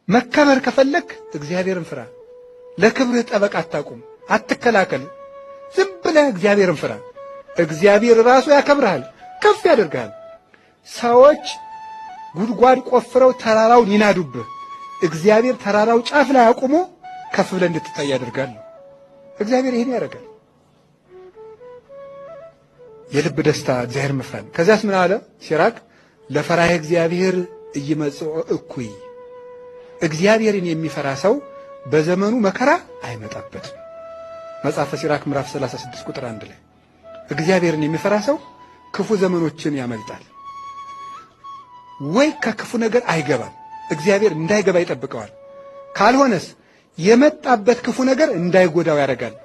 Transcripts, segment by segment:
መከበር ከፈለክ እግዚአብሔርን ፍራ። ለክብርህ ጠበቃ አታቁም፣ አትከላከል። ዝም ብለህ እግዚአብሔርን ፍራ። እግዚአብሔር ራሱ ያከብርሃል፣ ከፍ ያደርግሃል። ሰዎች ጉድጓድ ቆፍረው ተራራውን ይናዱብህ፣ እግዚአብሔር ተራራው ጫፍ ላይ አቁሞ ከፍ ብለህ እንድትታይ ያደርጋል። እግዚአብሔር ይሄን ያደርጋል። የልብ ደስታ እግዚአብሔር መፍራት። ከዚያስ ምን አለ ሲራክ? ለፈራሄ እግዚአብሔር እይመጽኦ እኩይ። እግዚአብሔርን የሚፈራ ሰው በዘመኑ መከራ አይመጣበትም። መጽሐፈ ሲራክ ምዕራፍ 36 ቁጥር 1 ላይ እግዚአብሔርን የሚፈራ ሰው ክፉ ዘመኖችን ያመልጣል። ወይ ከክፉ ነገር አይገባም፣ እግዚአብሔር እንዳይገባ ይጠብቀዋል። ካልሆነስ የመጣበት ክፉ ነገር እንዳይጎዳው ያደርጋል።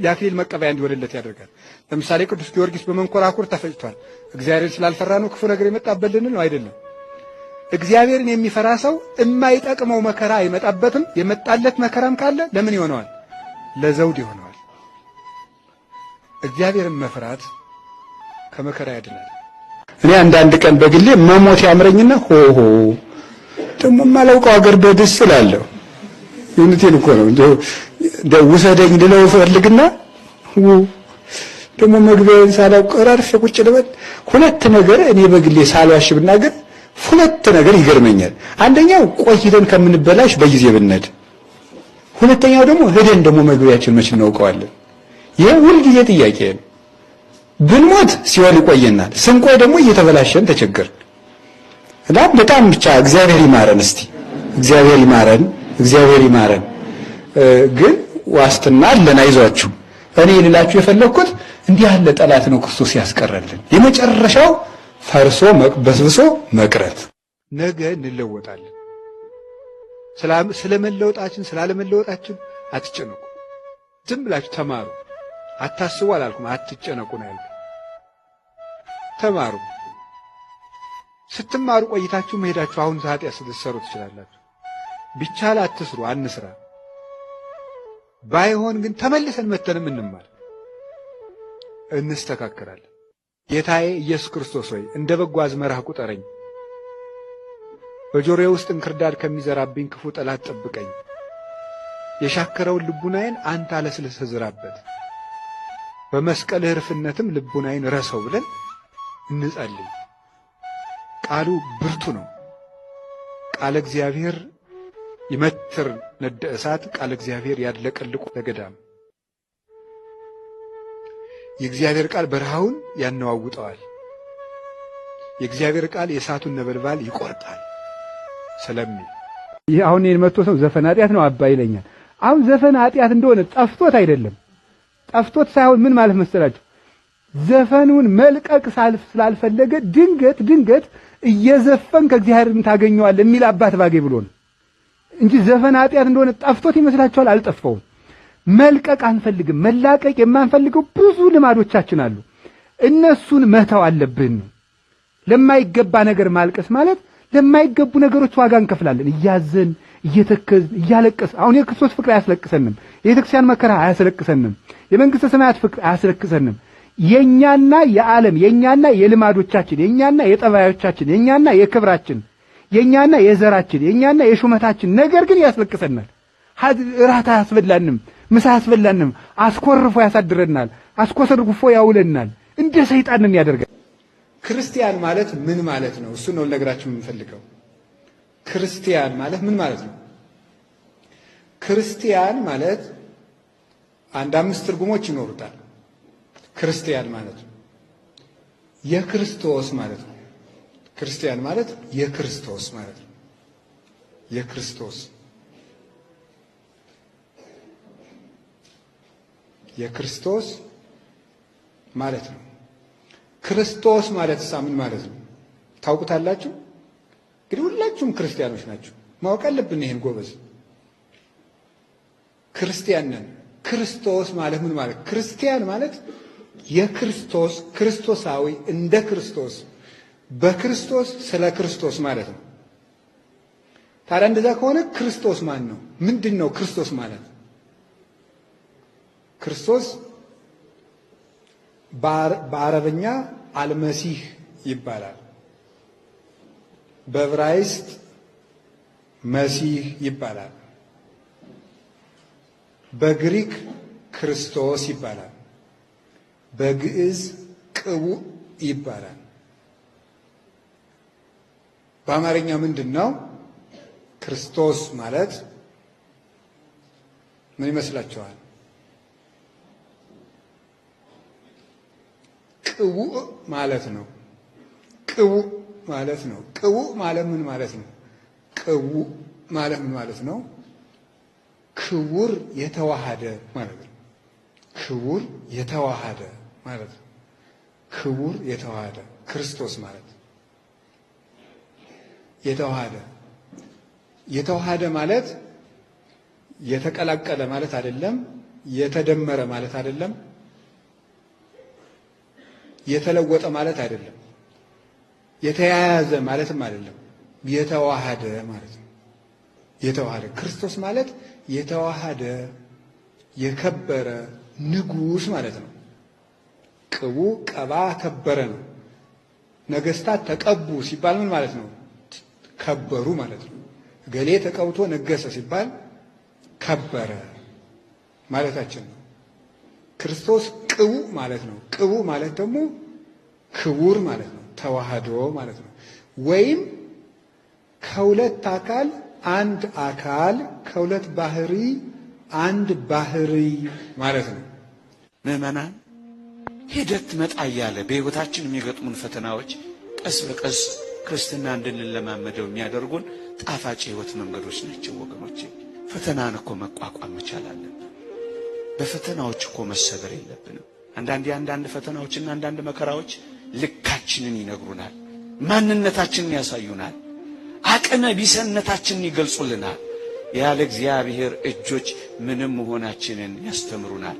የአክሊል መቀበያ እንዲሆንለት ያደርጋል። ለምሳሌ ቅዱስ ጊዮርጊስ በመንኮራኩር ተፈጭቷል። እግዚአብሔር ስላልፈራ ነው ክፉ ነገር የመጣበልን ነው? አይደለም። እግዚአብሔርን የሚፈራ ሰው የማይጠቅመው መከራ አይመጣበትም። የመጣለት መከራም ካለ ለምን ይሆነዋል? ለዘውድ ይሆነዋል። እግዚአብሔርን መፍራት ከመከራ ያድናል። እኔ አንዳንድ ቀን በግሌ መሞት ያምረኝና ሆሆ ደግሞ የማላውቀው አገር በደስ ስላለሁ የእውነቴን እኮ ነው እንደው ውሰደኝ ልለው ፈልግና ደግሞ መግቢያዬን ሳላውቅ ቀራርፌ ቁጭ ልበል። ሁለት ነገር እኔ በግሌ ሳልዋሽ ብናገር ሁለት ነገር ይገርመኛል። አንደኛው ቆይተን ከምንበላሽ በጊዜ ብንሄድ፣ ሁለተኛው ደግሞ ሄደን ደግሞ መግቢያችን መች እናውቀዋለን። ይሄ ሁልጊዜ ጥያቄ ነው። ብንሞት ሲወል ይቆየናል፣ ስንቆይ ደግሞ እየተበላሸን ተቸገርን። እና በጣም ብቻ እግዚአብሔር ይማረን። እስቲ እግዚአብሔር ይማረን፣ እግዚአብሔር ይማረን። ግን ዋስትና አለን፣ አይዟችሁ። እኔ ልላችሁ የፈለኩት እንዲህ ያለ ጠላት ነው ክርስቶስ ያስቀረልን። የመጨረሻው ፈርሶ በስብሶ መቅረት። ነገ እንለወጣለን። ስለመለወጣችን ስላለመለወጣችን አትጨነቁ። ዝም ብላችሁ ተማሩ። አታስቡ አላልኩም፣ አትጨነቁ ነው ያልኩት። ተማሩ። ስትማሩ ቆይታችሁ መሄዳችሁ አሁን ኃጢአት ስትሰሩ ትችላላችሁ። ቢቻል አትስሩ፣ አንስራ። ባይሆን ግን ተመልሰን መተንም እንማር፣ እንስተካከራለን። ጌታዬ ኢየሱስ ክርስቶስ ሆይ እንደ በጎ አዝመራህ ቁጠረኝ፣ በጆሮዬ ውስጥ እንክርዳድ ከሚዘራብኝ ክፉ ጠላት ጠብቀኝ። የሻከረውን ልቡናዬን አንተ አለስልሰህ ዝራበት፣ በመስቀልህ ርፍነትም ልቡናዬን ረሰው ብለን እንጸልይ። ቃሉ ብርቱ ነው። ቃለ እግዚአብሔር ይመትር ነደ እሳት፣ ቃለ እግዚአብሔር ያድለቀልቁ ለገዳም። የእግዚአብሔር ቃል በረሃውን ያነዋውጠዋል። የእግዚአብሔር ቃል የእሳቱን ነበልባል ይቆርጣል ስለሚል ይህ አሁን የመጥቶ ሰው ዘፈን ኃጢአት ነው አባ ይለኛል። አሁን ዘፈን ኃጢአት እንደሆነ ጠፍቶት አይደለም። ጠፍቶት ሳይሆን ምን ማለት መሰላችሁ? ዘፈኑን መልቀቅ ስላልፈለገ ድንገት እየዘፈን ከእግዚአብሔርም ታገኘዋለህ የሚል አባት ባገኝ ብሎ ነው እንጂ ዘፈን ኃጢአት እንደሆነ ጠፍቶት ይመስላችኋል? አልጠፋውም። መልቀቅ አንፈልግም። መላቀቅ የማንፈልገው ብዙ ልማዶቻችን አሉ። እነሱን መተው አለብን። ለማይገባ ነገር ማልቀስ ማለት ለማይገቡ ነገሮች ዋጋ እንከፍላለን። እያዘን እየተከዝን እያለቀስ አሁን የክርስቶስ ፍቅር አያስለቅሰንም። የቤተክርስቲያን መከራ አያስለቅሰንም። የመንግስተ ሰማያት ፍቅር አያስለቅሰንም። የኛና የዓለም የኛና የልማዶቻችን የኛና የጠባዮቻችን የኛና የክብራችን የኛና የዘራችን የኛና የሹመታችን ነገር ግን ያስለቅሰናል። እራት አያስበላንም፣ ምሳ አያስበላንም፣ አስኮርፎ ያሳድረናል፣ አስኮሰርፎ ያውለናል። እንደ ሰይጣንን ያደርጋል። ክርስቲያን ማለት ምን ማለት ነው? እሱ ነው ልነግራችሁ የምንፈልገው። ክርስቲያን ማለት ምን ማለት ነው? ክርስቲያን ማለት አንድ 5 ትርጉሞች ይኖሩታል። ክርስቲያን ማለት የክርስቶስ ማለት ነው። ክርስቲያን ማለት የክርስቶስ ማለት ነው። የክርስቶስ ማለት ነው። ክርስቶስ ማለት ምን ማለት ነው ታውቁታላችሁ? እንግዲህ ሁላችሁም ክርስቲያኖች ናችሁ። ማወቅ አለብን ይሄን ጎበዝ። ክርስቲያን ነን። ክርስቶስ ማለት ምን ማለት? ክርስቲያን ማለት የክርስቶስ ክርስቶሳዊ እንደ ክርስቶስ በክርስቶስ ስለ ክርስቶስ ማለት ነው። ታዲያ እንደዛ ከሆነ ክርስቶስ ማን ነው? ምንድን ነው ክርስቶስ ማለት? ክርስቶስ በአረብኛ አልመሲህ ይባላል። በዕብራይስጥ መሲህ ይባላል። በግሪክ ክርስቶስ ይባላል። በግዕዝ ቅቡዕ ይባላል። በአማርኛ ምንድነው ክርስቶስ ማለት? ምን ይመስላችኋል? ቅቡዕ ማለት ነው። ቅቡዕ ማለት ነው። ቅቡዕ ማለት ምን ማለት ነው? ቅቡዕ ማለት ምን ማለት ነው? ክቡር የተዋሃደ ማለት ነው። ክቡር የተዋሃደ ማለት ነው። ክቡር የተዋሃደ ክርስቶስ ማለት የተዋሃደ ማለት የተቀላቀለ ማለት አይደለም። የተደመረ ማለት አይደለም። የተለወጠ ማለት አይደለም። የተያያዘ ማለትም አይደለም። የተዋሃደ ማለት ነው። የተዋሃደ ክርስቶስ ማለት የተዋሃደ የከበረ ንጉሥ ማለት ነው። ቅቡዕ ቀባ ከበረ ነው። ነገስታት ተቀቡ ሲባል ምን ማለት ነው? ከበሩ ማለት ነው። ገሌ ተቀብቶ ነገሰ ሲባል ከበረ ማለታችን ነው። ክርስቶስ ቅቡዕ ማለት ነው። ቅቡዕ ማለት ደግሞ ክቡር ማለት ነው። ተዋህዶ ማለት ነው። ወይም ከሁለት አካል አንድ አካል፣ ከሁለት ባህሪ አንድ ባህሪ ማለት ነው። ምዕመናን ሂደት መጣ እያለ በሕይወታችን የሚገጥሙን ፈተናዎች ቀስ በቀስ ክርስትና እንድንለማመደው የሚያደርጉን ጣፋጭ ሕይወት መንገዶች ናቸው። ወገኖቼ ፈተናን እኮ መቋቋም መቻል አለብን። በፈተናዎች እኮ መሰበር የለብንም። አንዳንድ ፈተናዎችና አንዳንድ መከራዎች ልካችንን ይነግሩናል፣ ማንነታችንን ያሳዩናል፣ አቅመ ቢሰነታችንን ይገልጹልናል። ያለ እግዚአብሔር እጆች ምንም መሆናችንን ያስተምሩናል።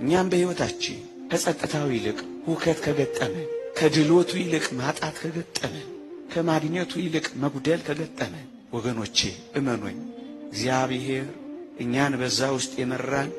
እኛም በሕይወታችን ከጸጥታው ይልቅ ሁከት ከገጠመን፣ ከድሎቱ ይልቅ ማጣት ከገጠመን፣ ከማግኘቱ ይልቅ መጉደል ከገጠመን፣ ወገኖቼ እመኑኝ እግዚአብሔር እኛን በዛ ውስጥ የመራን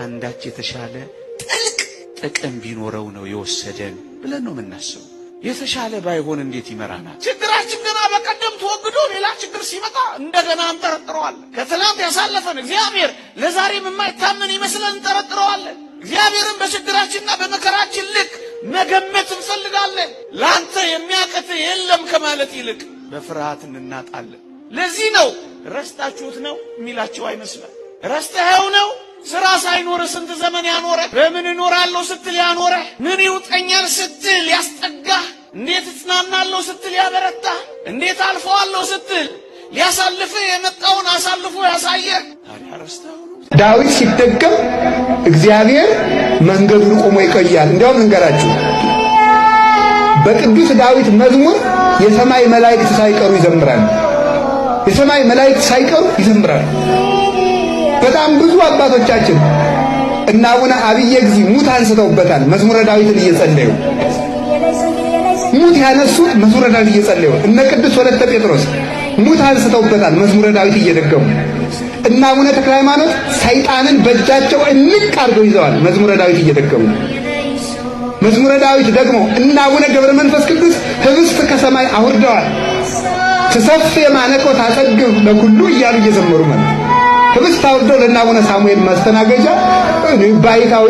አንዳች የተሻለ ጥልቅ ጥቅም ቢኖረው ነው የወሰደን ብለን ነው የምናስበው። የተሻለ ባይሆን እንዴት ይመራናል? ችግራችን ገና በቀደም ተወግዶ ሌላ ችግር ሲመጣ እንደገና እንጠረጥረዋለን። ከትላንት ያሳለፈን እግዚአብሔር ለዛሬም የማይታመን ይመስለን እንጠረጥረዋለን። እግዚአብሔርን በችግራችንና በመከራችን ልክ መገመት እንፈልጋለን። ለአንተ የሚያቅት የለም ከማለት ይልቅ በፍርሃት እንናጣለን። ለዚህ ነው ረስታችሁት ነው የሚላቸው አይመስልም። ረስተኸው ነው ስራ ሳይኖር ስንት ዘመን ያኖረ፣ በምን እኖራለሁ ስትል ያኖረ፣ ምን ይውጠኛል ስትል ያስጠጋህ፣ እንዴት እጽናናለሁ ስትል ያበረታህ፣ እንዴት አልፈዋለሁ ስትል ሊያሳልፍህ የመጣውን አሳልፎ ያሳየህ። ታዲያ ረስተኸው ነው። ዳዊት ሲደገም እግዚአብሔር መንገዱን ቆሞ ይቆያል። እንዲያውም እንገራችሁ በቅዱስ ዳዊት መዝሙር የሰማይ መላእክት ሳይቀሩ ይዘምራሉ። የሰማይ መላእክት ሳይቀሩ ይዘምራሉ። በጣም ብዙ አባቶቻችን እና አቡነ አብየ እግዚእ ሙት አንስተውበታል። መዝሙረ ዳዊትን እየጸለዩ ሙት ያነሱት መዝሙረ ዳዊት እየጸለዩ። እነ ቅዱስ ወለተ ጴጥሮስ ሙት አንስተውበታል መዝሙረ ዳዊት እየደገሙ። እና አቡነ ተክለ ሃይማኖት ሰይጣንን በእጃቸው እንቅ አድርገው ይዘዋል መዝሙረ ዳዊት እየደገሙ። መዝሙረ ዳዊት ደግሞ እና አቡነ ገብረ መንፈስ ቅዱስ ህብስት ከሰማይ አውርደዋል። ትሰፍ የማነቆ ታጸግብ ለኩሉ እያሉ እየዘመሩ ማለት ህብስት አውርደው ለእነ አቡነ ሳሙኤል ማስተናገጃ ባይታዊ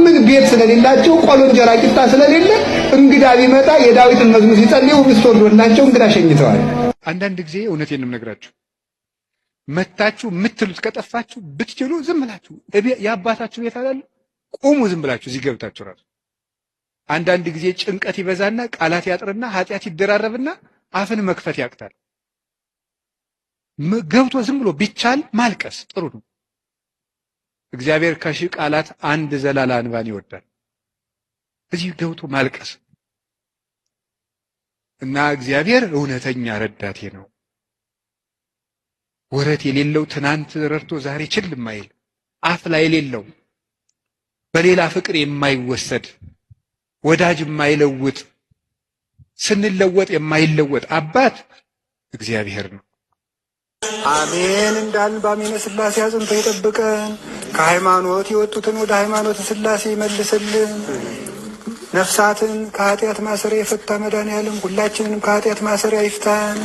ምን ቤት ስለሌላቸው ቆሎ እንጀራ ቂጣ ስለሌለ እንግዳ ቢመጣ የዳዊትን መዝሙር ሲጸልዩ ህብስት ወርዶላቸው እንግዳ ሸኝተዋል። አንዳንድ ጊዜ እውነቴን ነው የምነግራችሁ፣ መታችሁ የምትሉት ከጠፋችሁ ብትችሉ ዝም ብላችሁ የአባታችሁ ቤት አይደል ቁሙ፣ ዝም ብላችሁ እዚህ ገብታችሁ ራሱ። አንዳንድ ጊዜ ጭንቀት ይበዛና ቃላት ያጥርና ኃጢአት ይደራረብና አፍን መክፈት ያቅታል። ገብቶ ዝም ብሎ ቢቻል ማልቀስ ጥሩ ነው። እግዚአብሔር ከሺህ ቃላት አንድ ዘላላ እንባን ይወዳል። እዚህ ገብቶ ማልቀስ እና እግዚአብሔር እውነተኛ ረዳቴ ነው፣ ወረት የሌለው ትናንት ረድቶ ዛሬ ችል የማይል አፍ ላይ የሌለው በሌላ ፍቅር የማይወሰድ ወዳጅ የማይለውጥ ስንለወጥ የማይለወጥ አባት እግዚአብሔር ነው። አሜን እንዳልን በአሜነ ሥላሴ አጽንቶ ይጠብቀን። ከሃይማኖት የወጡትን ወደ ሃይማኖት ሥላሴ ይመልስልን። ነፍሳትን ከኃጢአት ማሰሪያ የፈታ መድኃኔዓለም ሁላችንንም ከኃጢአት ማሰሪያ ይፍታን።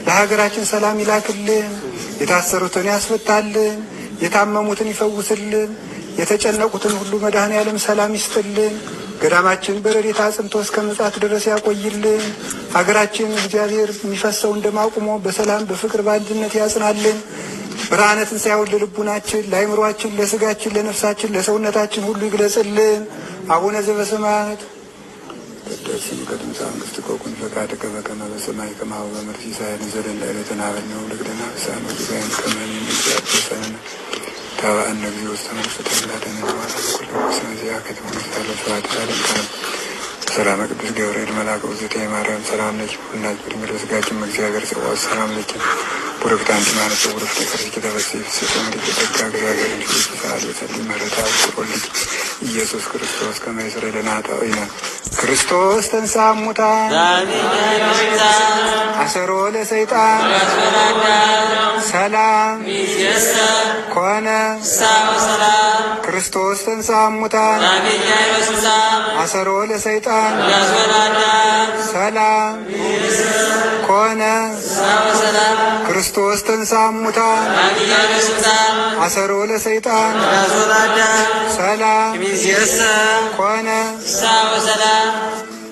ለሀገራችን ሰላም ይላክልን፣ የታሰሩትን ያስፈታልን፣ የታመሙትን ይፈውስልን፣ የተጨነቁትን ሁሉ መድኃኔዓለም ሰላም ይስጥልን። ገዳማችን በረድኤት አጽንቶ እስከ ምጽአት ድረስ ያቆይልን። ሀገራችን እግዚአብሔር የሚፈሰው እንደማቁሞ በሰላም በፍቅር በአንድነት ያጽናልን። ብርሃነ ትንሣኤውን ለልቡናችን፣ ለአእምሯችን፣ ለስጋችን፣ ለነፍሳችን፣ ለሰውነታችን ሁሉ ይግለጽልን። አቡነ ዘበሰማያት ቅዱስ ስምከ ትምጻእ መንግሥትከ ወኩን ፈቃድከ በከመ በሰማይ ከማሁ በምድር ሲሳየነ ዘለለ ዕለትነ ሀበነ ወኅድግ አበሳነ ወጌጋየነ ከመ ንሕነኒ ንሕነኒ ታባአነ እግዚኦ ውስተ መንግሥተ ሰማያት ወኩሎ ስመዚያ ከተመሰለ ስርዓት አለካም ሰላም ቅዱስ ገብርኤል መልአከ ውእቱ ማርያም ሰላም ለኪ ሁናች በድንግል ስጋችን እግዚአብሔር ጽዋት ሰላም ለኪ ቡርክት አንቲ እምአንስት ወቡሩክት ፍሬኪ ተፈሥሒ ፍሥሕት ጸጋ እግዚአብሔር ልጅ ሰዓሊ ጸልይ መረታ ወልድ ኢየሱስ ክርስቶስ ከመ ይስረይ ለነ ኃጣውኢነ ክርስቶስ ተንሥአ እሙታን አሰሮ ለሰይጣን ሰላም ኮነ ክርስቶስ ተንሥአ እሙታን አሰሮ ለሰይጣን ሰላም ኮነ ክርስቶስ ተንሥአ እሙታን አሰሮ ለሰይጣን ሰላም ኮነ።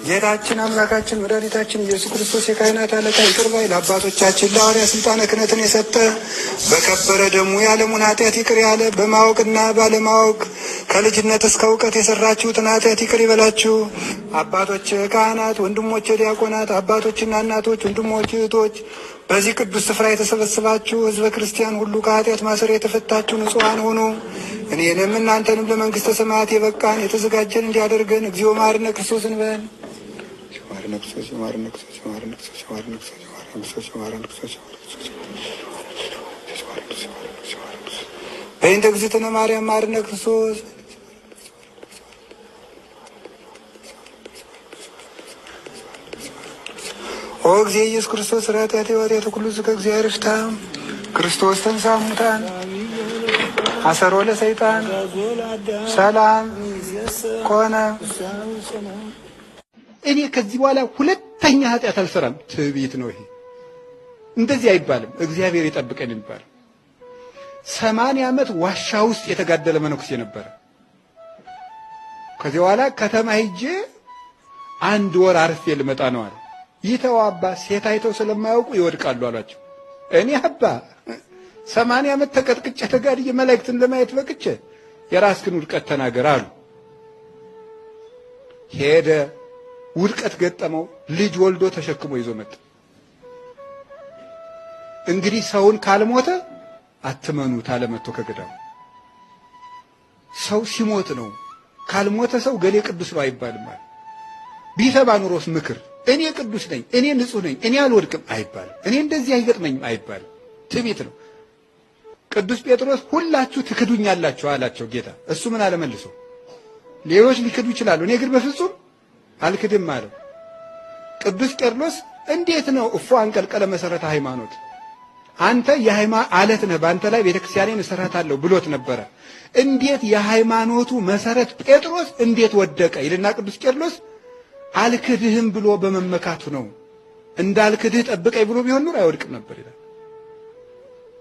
ጌታችን አምላካችን መድኃኒታችን ኢየሱስ ክርስቶስ የካህናት አለቃ ይቅር ባይ ለአባቶቻችን ለሐዋርያት ስልጣነ ክህነትን የሰጠ በከበረ ደሙ የዓለሙን ኃጢአት ይቅር ያለ በማወቅና ባለማወቅ ከልጅነት እስከ እውቀት የሰራችሁትን ኃጢአት ይቅር ይበላችሁ። አባቶች ካህናት፣ ወንድሞች ዲያቆናት፣ አባቶችና እናቶች፣ ወንድሞች እህቶች፣ በዚህ ቅዱስ ስፍራ የተሰበሰባችሁ ሕዝበ ክርስቲያን ሁሉ ከኃጢአት ማሰሪያ የተፈታችሁ ንጹሐን ሆኑ። እኔንም እናንተንም ለመንግሥተ ሰማያት የበቃን የተዘጋጀን እንዲያደርገን እግዚኦ መሐረነ ክርስቶስ እንበል። በእንተ እግዝእትነ ማርያም መሐረነ ክርስቶስ። ኦ እግዚእ ኢየሱስ ክርስቶስ ኃጢአቴ ወኃጢአተ ኩሉ ሕዝብ ከእግዚአብሔር ይፍታ። ክርስቶስ ተንሥአ እሙታን አሰሮ ለሰይጣን ሰላም ኮነ። እኔ ከዚህ በኋላ ሁለተኛ ኃጢአት አልሰራም። ትዕቢት ነው ይሄ። እንደዚህ አይባልም። እግዚአብሔር ይጠብቀን ይባል። 80 ዓመት ዋሻ ውስጥ የተጋደለ መነኩሴ ነበረ። ከዚህ በኋላ ከተማ ሄጄ 1 ወር አርፌ ልመጣ ነው አለ። ይተው አባ፣ ሴት አይተው ስለማያውቁ ይወድቃሉ አላቸው። እኔ አባ 80 ዓመት ተቀጥቅጬ ተጋድዬ መላእክትን ለማየት በቅቼ የራስህን ውድቀት ተናገር አሉ። ሄደ። ውድቀት ገጠመው። ልጅ ወልዶ ተሸክሞ ይዞ መጣ። እንግዲህ ሰውን ካልሞተ አትመኑት አለ መጥቶ ከገዳሙ። ሰው ሲሞት ነው። ካልሞተ ሰው ገሌ ቅዱስ ነው አይባልም ማለት። ቢሰባ ኑሮስ ምክር እኔ ቅዱስ ነኝ፣ እኔ ንጹህ ነኝ፣ እኔ አልወድቅም አይባልም። እኔ እንደዚህ አይገጥመኝም አይባልም። ትዕቢት ነው። ቅዱስ ጴጥሮስ ሁላችሁ ትክዱኛላችሁ አላቸው ጌታ። እሱ ምን አለ መልሶ? ሌሎች ሊክዱ ይችላሉ፣ እኔ ግን በፍጹም አልክድም አለው። ቅዱስ ቄርሎስ እንዴት ነው እፎ አንቀልቀለ መሰረተ ሃይማኖት፣ አንተ የሃይማኖት አለት ነህ፣ በአንተ ላይ ቤተክርስቲያኔን እሰራታለሁ ብሎት ነበረ። እንዴት የሃይማኖቱ መሰረት ጴጥሮስ እንዴት ወደቀ ይልና ቅዱስ ቄርሎስ አልክድህም ብሎ በመመካቱ ነው። እንዳልክድህ ጠብቀኝ ብሎ ቢሆን ኑሮ አይወድቅም ነበር ይላል።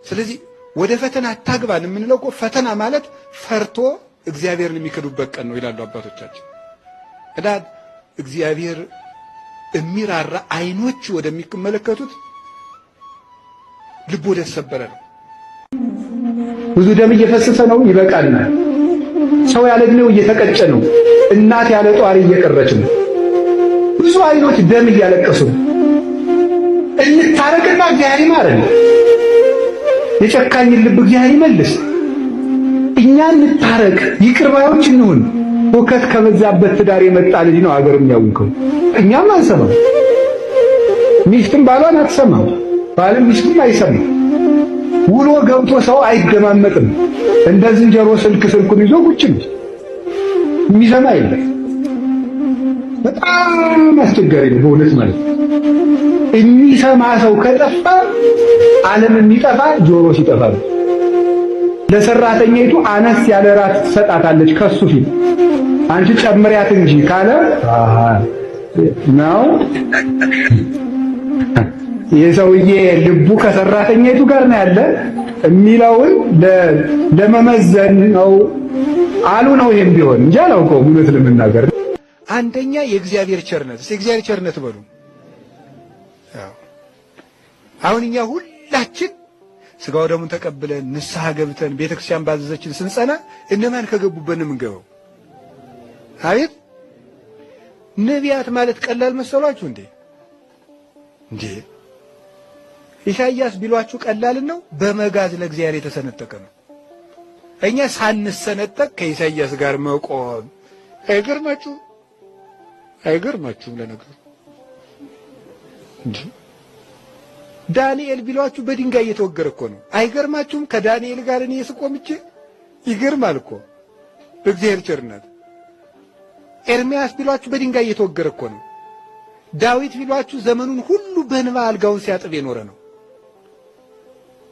ስለዚህ ወደ ፈተና አታግባን የምንለው እኮ ፈተና ማለት ፈርቶ እግዚአብሔርን የሚክዱበት ቀን ነው ይላሉ አባቶቻችን። እዳድ እግዚአብሔር የሚራራ አይኖች ወደሚመለከቱት ልብ ወደ ተሰበረ ነው። ብዙ ደም እየፈሰሰ ነው፣ ይበቃልናል። ሰው ያለ ዕድሜው እየተቀጨ ነው። እናት ያለ ጧሪ እየቀረች ነው። ብዙ አይኖች ደም እያለቀሱ ነው። እንታረቅና እግዚአብሔር ይማረን። የጨካኝ ልብ እግዚአብሔር ይመልስ። እኛ እንታረቅ፣ ይቅር ባዮች እንሁን። ሁከት ከበዛበት ትዳር የመጣ ልጅ ነው አገር የሚያውቀው። እኛም አንሰማም። ሚስትም ባሏን አትሰማም፣ ባልም ሚስቱም አይሰማም። ውሎ ገብቶ ሰው አይደማመጥም። እንደ ዝንጀሮ ስልኩን ይዞ ቁጭ ነው፣ የሚሰማ የለም። በጣም አስቸጋሪ ነው በእውነት ማለት ነው። የሚሰማ ሰው ከጠፋ ዓለም የሚጠፋ ጆሮ ሲጠፋ ነው። ለሰራተኛይቱ አነስ ያለ ራት ትሰጣታለች ከሱ ፊት። አንቺ ጨምሪያት እንጂ ካለ ነው የሰውዬ ልቡ ከሰራተኛይቱ ጋር ነው ያለ የሚለውን ለመመዘን ነው አሉ ነው። ይሄም ቢሆን እንጂ አላውቀውም እውነት ለመናገር። አንደኛ የእግዚአብሔር ቸርነት የእግዚአብሔር ቸርነት በሉ። አሁን እኛ ሁላችን ስጋው ደሙን ተቀብለን ንስሐ ገብተን ቤተክርስቲያን ባዘዘችን ስንጸና እነማን ከገቡበት ነው የምንገባው? አቤት ነቢያት ማለት ቀላል መሰሏችሁ እንዴ? ኢሳይያስ ቢሏችሁ ቀላል ነው? በመጋዝ ለእግዚአብሔር የተሰነጠቀ ነው። እኛ ሳንሰነጠቅ ከኢሳይያስ ጋር መቆም አይገርማችሁም? ለነገሩ ዳንኤል ቢሏችሁ በድንጋይ እየተወገረ እኮ ነው። አይገርማችሁም? ከዳንኤል ጋር እኔ ስቆምቼ ይገርማል እኮ በእግዚአብሔር ቸርነት። ኤርምያስ ቢሏችሁ በድንጋይ እየተወገረ እኮ ነው። ዳዊት ቢሏችሁ ዘመኑን ሁሉ በእንባ አልጋውን ሲያጥብ የኖረ ነው።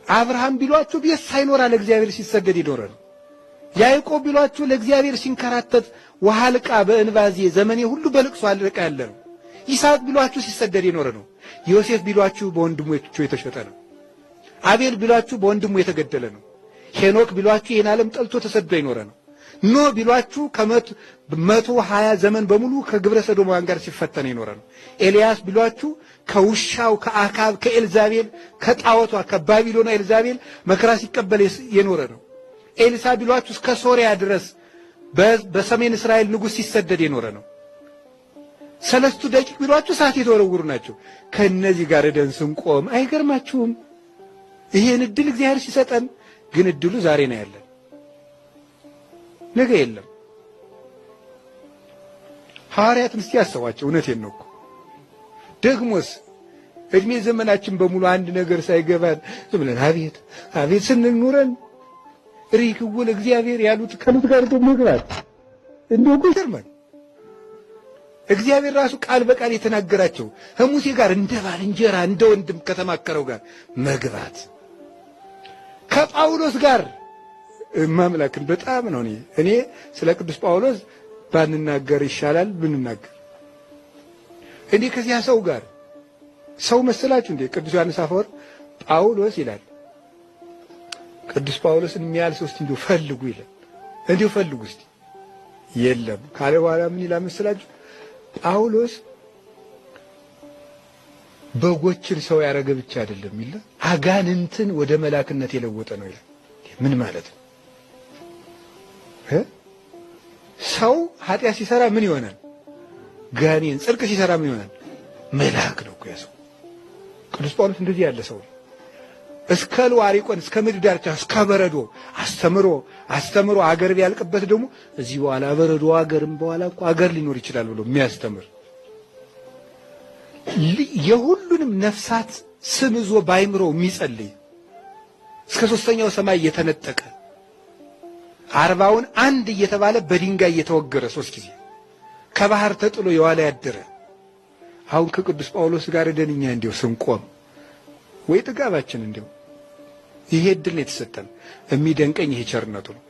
አብርሃም ቢሏችሁ ቤት ሳይኖር ለእግዚአብሔር ሲሰገድ የኖረ ነው። ያዕቆብ ቢሏችሁ ለእግዚአብሔር ሲንከራተት ውሃ ልቃ በእንባዜ ዘመኔ ሁሉ በልቅሶ አልቃ ያለ ነው። ይስሐቅ ቢሏችሁ ሲሰደድ የኖረ ነው። ዮሴፍ ቢሏችሁ በወንድሞቹ የተሸጠ ነው። አቤል ቢሏችሁ በወንድሙ የተገደለ ነው። ሄኖክ ቢሏችሁ ይህን ዓለም ጠልቶ ተሰዶ የኖረ ነው። ኖህ ቢሏችሁ ከ120 ዘመን በሙሉ ከግብረ ሰዶማውያን ጋር ሲፈተን የኖረ ነው። ኤልያስ ቢሏችሁ ከውሻው ከአካብ ከኤልዛቤል ከጣዖቷ ከባቢሎኗ ኤልዛቤል መከራ ሲቀበል የኖረ ነው። ኤልሳ ቢሏችሁ እስከ ሶሪያ ድረስ በሰሜን እስራኤል ንጉሥ ሲሰደድ የኖረ ነው። ሰለስቱ ደቂቅ ቢሏችሁ እሳት የተወረወሩ ናቸው። ከነዚህ ጋር ደን ስንቆም አይገርማችሁም? ይሄን እድል እግዚአብሔር ሲሰጠን ግን እድሉ ዛሬ ነው ያለን፣ ነገ የለም። ሐዋርያትን እስቲ ያሰዋቸው። እውነቴን ነው እኮ ደግሞስ እድሜ ዘመናችን በሙሉ አንድ ነገር ሳይገባን ዝም ብለን አቤት አቤት ስንል ኑረን ሪክው ለእግዚአብሔር ያሉት ከሉት ጋር ደግሞ መግባት እንደው ይገርማል። እግዚአብሔር ራሱ ቃል በቃል የተናገራቸው ከሙሴ ጋር እንደ ባልንጀራ እንደ ወንድም ከተማከረው ጋር መግባት ከጳውሎስ ጋር ማምላክን በጣም ነው። እኔ ስለ ቅዱስ ጳውሎስ ባንናገር ይሻላል ብንናገር። እኔ ከዚያ ሰው ጋር ሰው መሰላችሁ እንዴ? ቅዱስ ዮሐንስ አፈወርቅ ጳውሎስ ይላል። ቅዱስ ጳውሎስን የሚያል ሰው እስቲ እንዲሁ ፈልጉ ይላል። እንዲሁ ፈልጉ እስቲ የለም ካለ በኋላ ምን ይላል መሰላችሁ? ጳውሎስ በጎችን ሰው ያረገ ብቻ አይደለም ይላል፣ አጋንንትን ወደ መላክነት የለወጠ ነው ይላል። ምን ማለት ነው? ሰው ኃጢአት ሲሰራ ምን ይሆናል? ጋኔን። ጽድቅ ሲሰራ ምን ይሆናል? መልአክ ነው እኮ ያ ሰው። ቅዱስ ጳውሎስ እንደዚህ ያለ ሰው እስከ ልዋሪቆን እስከ ምድር ዳርቻ እስከ በረዶ አስተምሮ አገር ቢያልቅበት ደግሞ እዚህ በኋላ በረዶ አገርም በኋላ እኮ አገር ሊኖር ይችላል ብሎ የሚያስተምር የሁሉንም ነፍሳት ስም ይዞ ባይምሮ የሚጸልይ እስከ ሶስተኛው ሰማይ እየተነጠቀ 40ውን አንድ እየተባለ በድንጋይ እየተወገረ 3 ጊዜ ከባህር ተጥሎ የዋለ ያደረ። አሁን ከቅዱስ ጳውሎስ ጋር ደንኛ እንዲው ስንቆም ወይ ጥጋባችን እንዲው ይሄ እድል ነው የተሰጠን። የሚደንቀኝ ይሄ ቸርነቱ ነው።